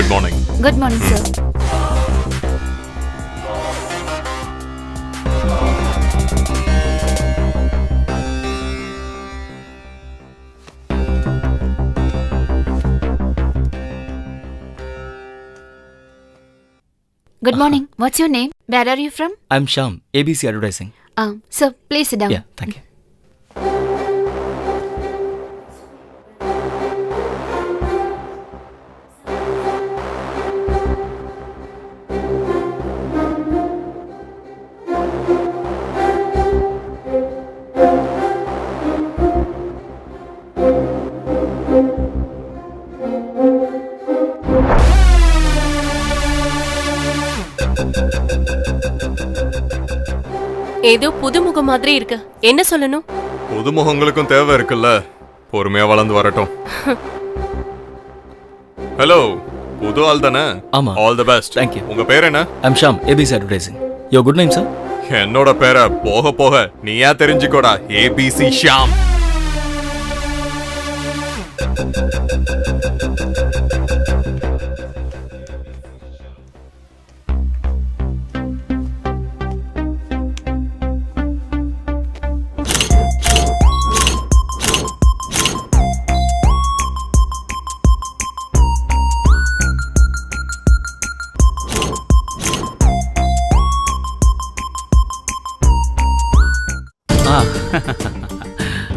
Good morning. Good morning, sir. Good morning. What's your name? Where are you from? I'm Shyam, ABC Advertising. Sir, please sit down. Yeah, thank you. ஏதோ புதுமுக மாதிரி இருக்கு. என்ன சொல்லணும்? புதுமுகங்களுக்கும் தேவை இருக்குல்ல, பொறுமையா வளர்ந்து வரட்டும். ஹலோ, புது ஆள் தானே? ஆமா. All the best. Thank you. உங்க பேர் என்ன? I'm Shyam, ABC Advertising. Your good name, sir? என்னோட பேரை போக போக நீயா தெரிஞ்சுக்கோடா. ABC Sham.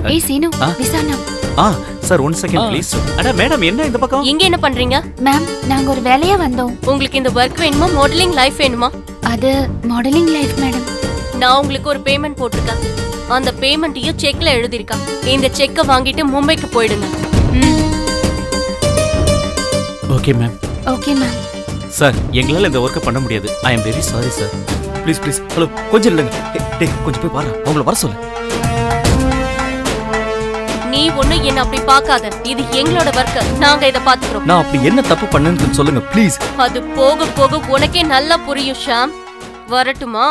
Hey, Seenu. Visana. Sir 1 second please. அட மேடம் என்ன இந்த பக்கம்? இங்க என்ன பண்றீங்க? Ma'am, நாங்க ஒரு வேலையா வந்தோம். உங்களுக்கு இந்த வர்க் வேணுமா, மாடலிங் லைஃப் வேணுமா? அது மாடலிங் லைஃப் மேடம். நான் உங்களுக்கு ஒரு பேமெண்ட் போட்டிருக்கேன். அந்த பேமெண்ட்டையும் செக்ல எழுதிருக்கேன். இந்த செக்கை வாங்கிட்டு மும்பைக்கு போயிடுங்க. Okay ma'am. Okay ma'am. Sir எங்களால இந்த வர்க்க பண்ண முடியாது. I am very sorry sir. Please please. Hello கொஞ்சம் இல்லைங்க. டேய் கொஞ்சம் போய் பாரு, அவங்கள வர சொல்லு. நீ ஒண்ணு என்ன அப்படி பார்க்காத. இது எங்களோட வர்க். நாங்க இத பாத்துக்கிறோம். நான் அப்படி என்ன தப்பு பண்ணேன்னு சொல்லுங்க ப்ளீஸ். அது போக போக உனக்கே நல்லா புரியும் ஷாம். வரட்டுமா?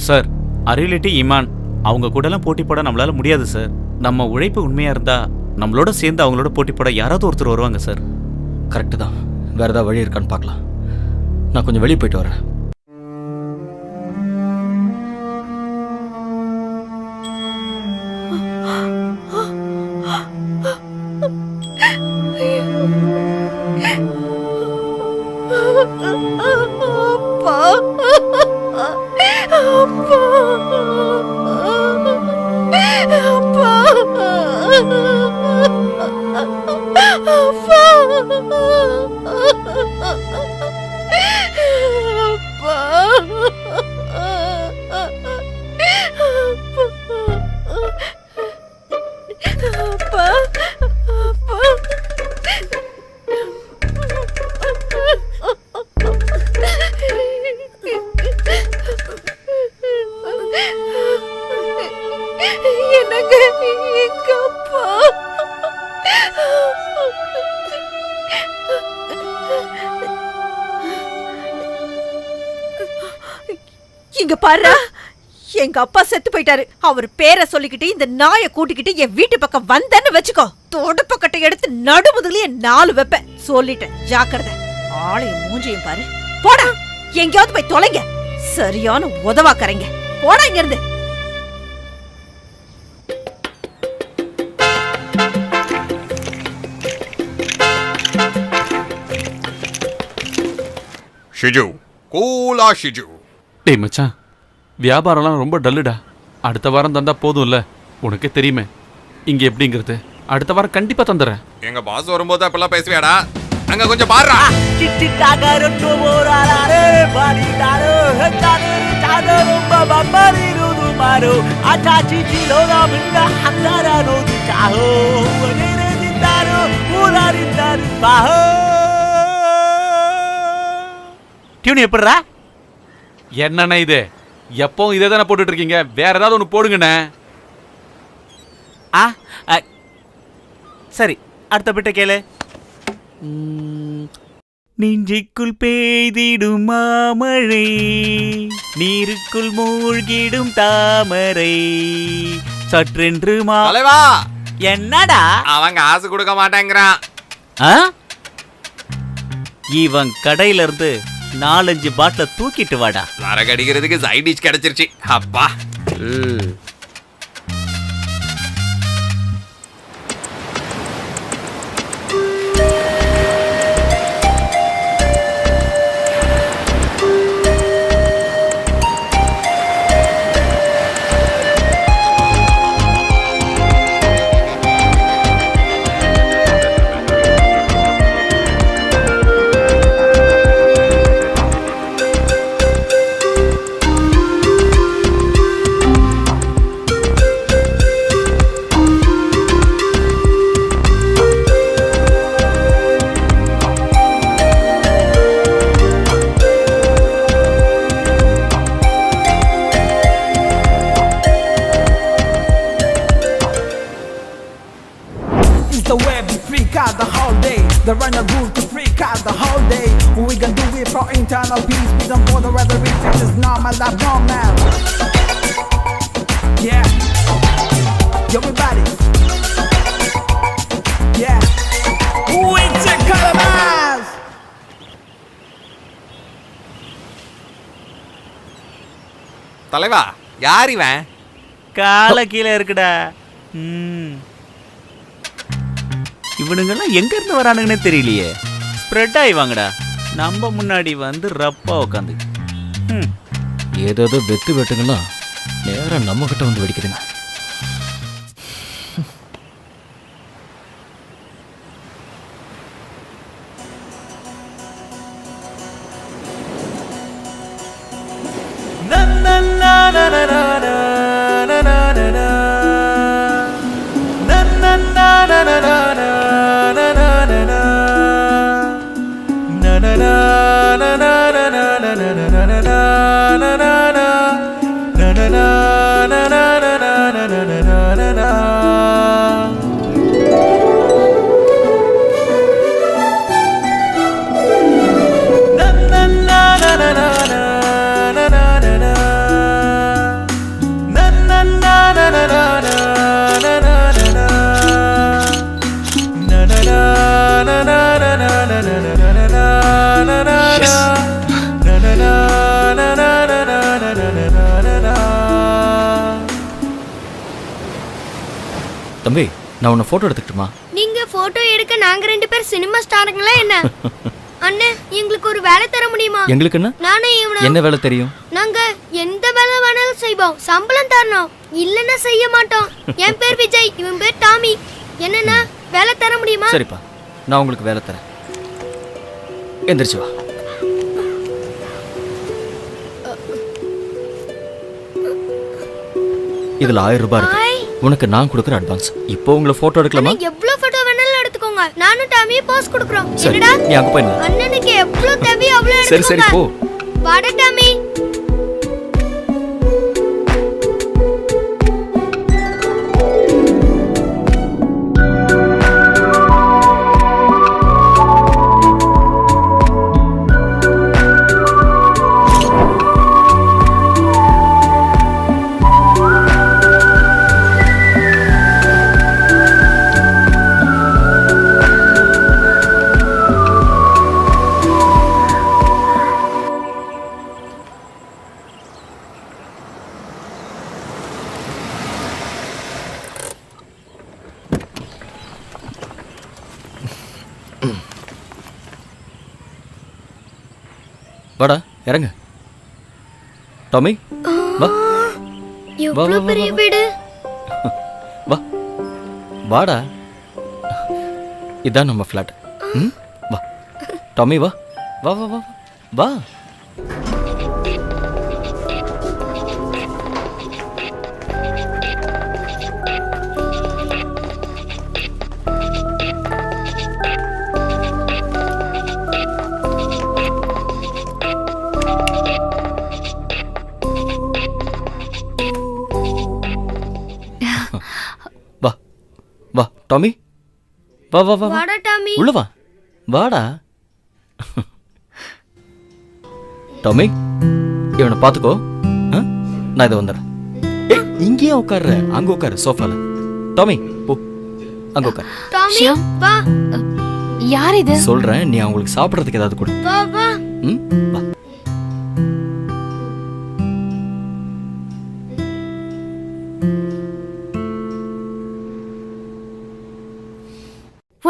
சார் அரியலிட்டி இமான் அவங்க கூடலாம் போட்டி போட நம்மளால முடியாது சார். நம்ம உழைப்பு உண்மையா இருந்தா நம்மளோட சேர்ந்து அவங்களோட போட்டி போட யாராவது ஒருத்தர் வருவாங்க சார். கரெக்டு தான். வேற ஏதாவது வழி இருக்கான்னு பார்க்கலாம். நான் கொஞ்சம் வெளியே போயிட்டு வரேன். இங்க பாரு, எங்க அப்பா செத்து போயிட்டாரு. அவர் பேரை சொல்லிக்கிட்டு இந்த நாயை கூட்டிக்கிட்டு என் வீட்டு பக்கம் வந்தேன்னு வச்சுக்கோ, தொடுப்பக்கட்டை எடுத்து நடுமுதுலயே 4 வைப்பேன். சொல்லிட்டேன், ஜாக்கிரதை. ஆளையும் மூஞ்சியும் பாரு. போடா, எங்கேயாவது போய் தொலைங்க. சரியான உதவாக்கறீங்க. போடா இங்க இருந்து. ஷிஜு, கூலா ஷிஜு. டேய் மச்சான், வியாபாரம்லாம் ரொம்ப டல்லுடா. அடுத்த வாரம் தந்தா போதும்ல, உனக்கே தெரியுமே இங்க எப்படிங்கிறது. அடுத்த வாரம் கண்டிப்பா தந்துடுறேன். எங்க பாஸ் வரும்போது அப்பெல்லாம் பேசுவியாடா? அங்க கொஞ்சம் பாருடா. டியூன் எப்படிடா? என்னண்ணே இது? எப்பவும் இதே தானே போட்டுட்டு இருக்கீங்க, வேற ஏதாவது ஒன்று போடுங்கண்ணே. சரி அடுத்த பிட்ட கேளு. நெஞ்சிக்குள் பெய்திடும் மாமழை, நீருக்குள் மூழ்கிடும் தாமரை, சற்றென்று தலைவா என்னடா அவன் காசு கொடுக்க மாட்டேங்கிறான். ஆ? இவன் கடையில இருந்து 4-5 பாட்டில தூக்கிட்டு வாடா. சரக்கு அடிக்கிறதுக்கு சைட் டிஷ் கிடைச்சிருச்சு. அப்பா. The web freak out the whole day. The runner rule to freak out the whole day. We can do it for internal peace. We don't bother whether it is normal or normal. Yeah. Yo, everybody. Yeah. It's a colonize. தலைவா யார் இவன்? கால கீழே இருக்குடா. இவனுங்கெல்லாம் எங்க இருந்து வரானுங்கன்னே தெரியலையே. Spread ஆகி வாங்கடா. நம்ம முன்னாடி வந்து ரப்பா உட்காந்து. ஏதோ வெத்து வெட்டுங்கலாம் நேரம் நம்ம கிட்ட வந்து வெடிக்குதுங்க. தம்பி, நான் உன்னை போட்டோ எடுத்துக்கிட்டுமா? நீங்க போட்டோ எடுக்க நாங்க 2 பேர் சினிமா ஸ்டாருங்களா என்ன? அண்ணே, எங்களுக்கு ஒரு வேலை தர முடியுமா? எங்களுக்கு என்ன? நானே இவன என்ன வேலை தெரியும்? நாங்க எந்த வேலை வேணாலும் செய்வோம். சம்பளம் தரணும், இல்லன்னா செய்ய மாட்டோம். என் பேர் விஜய், இவன் பேர் டாமி. என்னன்னா வேலை தர முடியுமா? சரிப்பா, நான் உங்களுக்கு வேலை தரேன். எந்திரிச்சு வா. இதுல 1000 ரூபாய் இருக்கு. உனக்கு நான் கொடுக்குற அட்வான்ஸ். இப்போ உங்களை போட்டோ எடுக்கலாமா? எவ்வளவு போட்டோ வேணாலும் எடுத்துக்கோங்க. நானும் டாமி போஸ் கொடுக்குறோம். சரி, என்னடா? நீ அங்க போய் நில்லு. அண்ணனுக்கு எவ்வளவு தேவையோ அவ்வளவு சரி சரி எடுத்துக்கோங்க. போ. வாடா டாமி. வாடா, இறங்கு. டாமி, வா. எவ்வளவு பெரிய வீடு. வா வாடா. இதான் நம்ம ஃப்ளாட். வா டாமி, வா வா வா வா வா. வா வா டாமி, வா வா வா வா. வாடா டாமி. உள்ள வா. வாடா. டாமி இவனை பார்த்துக்கோ. நான் இதை வந்துடுறேன். ஏய் இங்கேயே உட்கார்ற, அங்க உட்காரு சோஃபால. டாமி போ அங்க உட்காரு. டாமி ஷியாம். வா யார் இது? சொல்றேன், நீ அவங்களுக்கு சாப்பிட்றதுக்கு ஏதாவது கொடு. வா வா. ம் வா.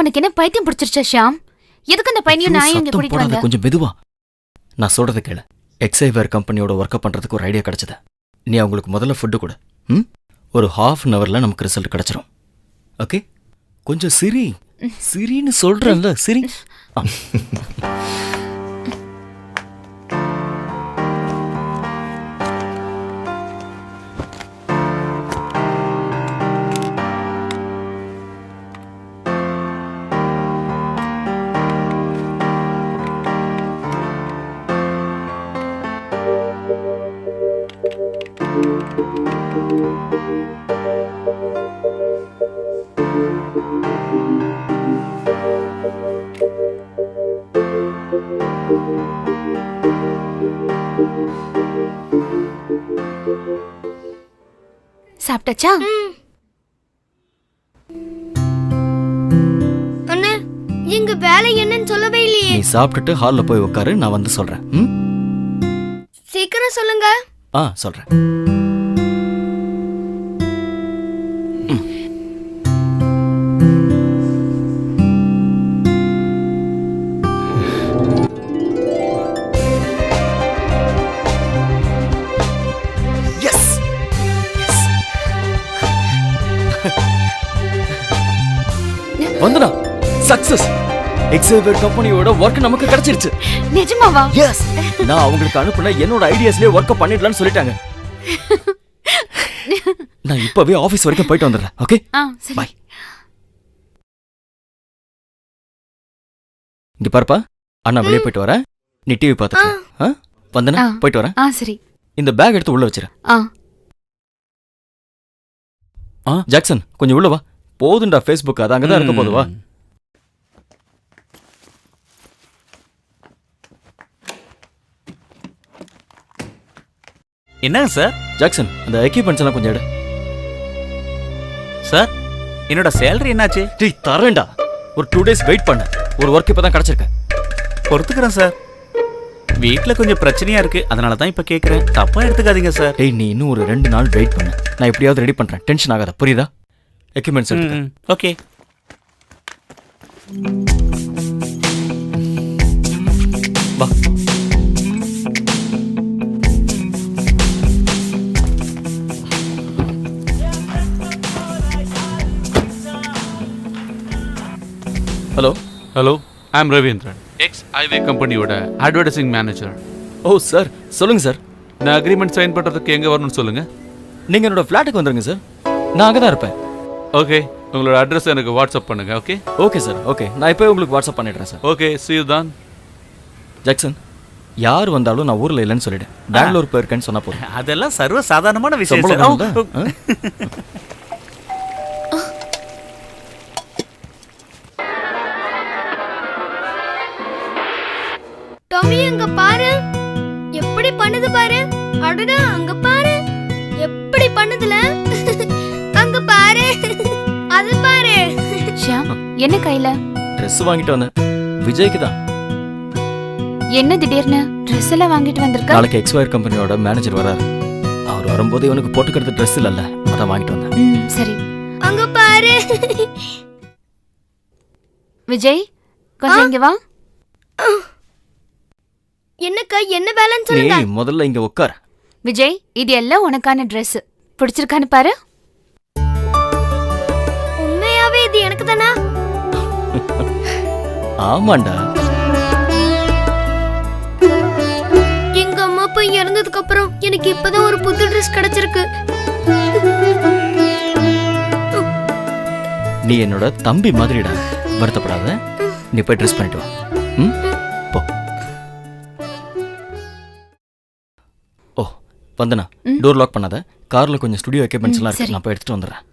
உனக்கு என்ன பைத்தியம் பிடிச்சிருச்சா ஷியாம்? எதுக்கு அந்த பையனையும் ஐயோ, நான் இங்க சத்தம் கூட்டிட்டு போடாத, வந்தேன்? கொஞ்சம் மெதுவா. நான் சொல்றதை கேளு. எக்ஸைவேர் கம்பெனியோட ஒர்க்கப் பண்றதுக்கு ஒரு ஐடியா கிடைச்சது. நீ அவங்களுக்கு முதல்ல ஃபுட்டு கொடு. ஒரு ½ நமக்கு ரிசல்ட் கிடைச்சிரும். ஓகே, கொஞ்சம் சிரி சிரின்னு சொல்றேன்ல, சிரி. சாப்பிட்டாச்சா? அண்ணே எங்க வேலை என்னன்னு சொல்லவே இல்லையே. நீ சாப்பிட்டுட்டு ஹால்ல போய் உட்காரு, நான் வந்து சொல்றேன். சீக்கிரம் சொல்லுங்க. சொல்றேன். வந்தனா சக்சஸ். எக்ஸைவேர் கம்பெனியோட ஒர்க் நமக்கு கிடைச்சிருச்சு. நிஜமாவா? எஸ், நான் அவங்களுக்கு அனுப்புன என்னோட ஐடியாஸ்லயே ஒர்க் பண்ணிடலாம்னு சொல்லிட்டாங்க. நான் இப்பவே ஆபீஸ் வரைக்கும் போயிட்டு வந்துடுறேன். ஓகே சரி. பை. இங்க பாருப்பா, அண்ணா வெளியே போயிட்டு வரேன், நீ டிவி பார்த்துக்க. வந்தனா போயிட்டு வரேன். சரி. இந்த பேக் எடுத்து உள்ள வச்சிரு. ஜாக்சன் கொஞ்சம் உள்ள வா. போதுண்டா, ஃபேஸ்புக் அது அங்கதான் இருக்க போதுவா. என்னங்க சார்? ஜாக்சன் அந்த எக்யூப்மெண்ட்ஸ் எல்லாம் கொஞ்சம் எடு. சார் என்னோட சேலரி என்னாச்சு? டேய் தரேன்டா, ஒரு 2 days வெயிட் பண்ண. ஒரு ஒர்க் இப்பதான் கிடைச்சிருக்கு. பொறுத்துக்கிறேன் சார். வீட்டில் கொஞ்சம் பிரச்சனையா இருக்கு, அதனால தான் இப்ப கேட்குறேன். தப்பா எடுத்துக்காதீங்க சார். டேய் நீ இன்னும் ஒரு 2 நாள் வெயிட் பண்ணு, நான் எப்படியாவது ரெடி பண்றேன். டென்ஷன் ஆகாத, புரியுதா? எக்யூப்மெண்ட்ஸ் எடுத்துக்க. ஓகே. வா. ஹலோ ஹலோ, ஐ அம் ரவீந்திரன், எக்ஸ் ஹைவே கம்பெனியோட அட்வர்டைசிங் மேனேஜர். ஓ சார், சொல்லுங்க சார். நான் அக்ரிமெண்ட் சைன் பண்றதுக்கு எங்க வரணும்னு சொல்லுங்க. நீங்க என்னோட ஃபிளாட்டுக்கு வந்துருங்க சார், நான் அங்கே தான் இருப்பேன். ஓகே, உங்களோட அட்ரஸ் எனக்கு வாட்ஸ்அப் பண்ணுங்க. ஓகே ஓகே சார், ஓகே நான் இப்போ உங்களுக்கு வாட்ஸ்அப் பண்ணிடுறேன் சார். ஓகே, see you தான். ஜாக்சன், யார் வந்தாலும் நான் ஊர்ல இல்லைன்னு சொல்லிடு. பெங்களூர் போயிருக்கேன்னு சொன்னா போதும். அதெல்லாம் சர்வ சாதாரணமான விஷயம் சம்பளம் சார். வரும்ல? டாமி அங்க பாரு, எப்படி பண்ணுது பாரு. அடடா அங்க பாரு, எப்படி பண்ணுதுல. அங்க பாரு, அது பாரு. ஷியாம் என்ன கையில? ட்ரெஸ் வாங்கிட்டு வந்தேன், விஜய்க்கு தான். என்ன திடீர்னு ட்ரெஸ் எல்லாம் வாங்கிட்டு வந்திருக்க? நாளைக்கு எக்ஸ்வயர் கம்பெனியோட மேனேஜர் வராரு. அவர் வரும்போது இவனுக்கு போட்டுக்கிறது ட்ரெஸ் இல்லைல்ல, அதான் வாங்கிட்டு வந்தேன். சரி. அங்க பாரு. விஜய் கொஞ்சம் இங்க வா. என்னக்கா என்ன வேலைன்னு சொல்லுங்க. நீ முதல்ல இங்க உட்கார். விஜய் இது எல்லாம் உனக்கான Dress. பிடிச்சிருக்கான்னு பாரு. உண்மையாவே இது எனக்கு தானா? ஆமாண்டா. எங்க அம்மா அப்பா இறந்ததுக்கு அப்புறம் எனக்கு இப்பதான் ஒரு புது Dress கிடைச்சிருக்கு. நீ என்னோட தம்பி மாதிரிடா, வருத்தப்படாத. நீ போய் ட்ரெஸ் பண்ணிட்டு வா. போ. ஓ வந்தனா, டோர் லாக் பண்ணாத. கார்ல கொஞ்சம் ஸ்டுடியோ எக்யூப்மெண்ட்ஸ் எல்லாம் இருக்கு, நான் போய் எடுத்துட்டு வந்துடுறேன்.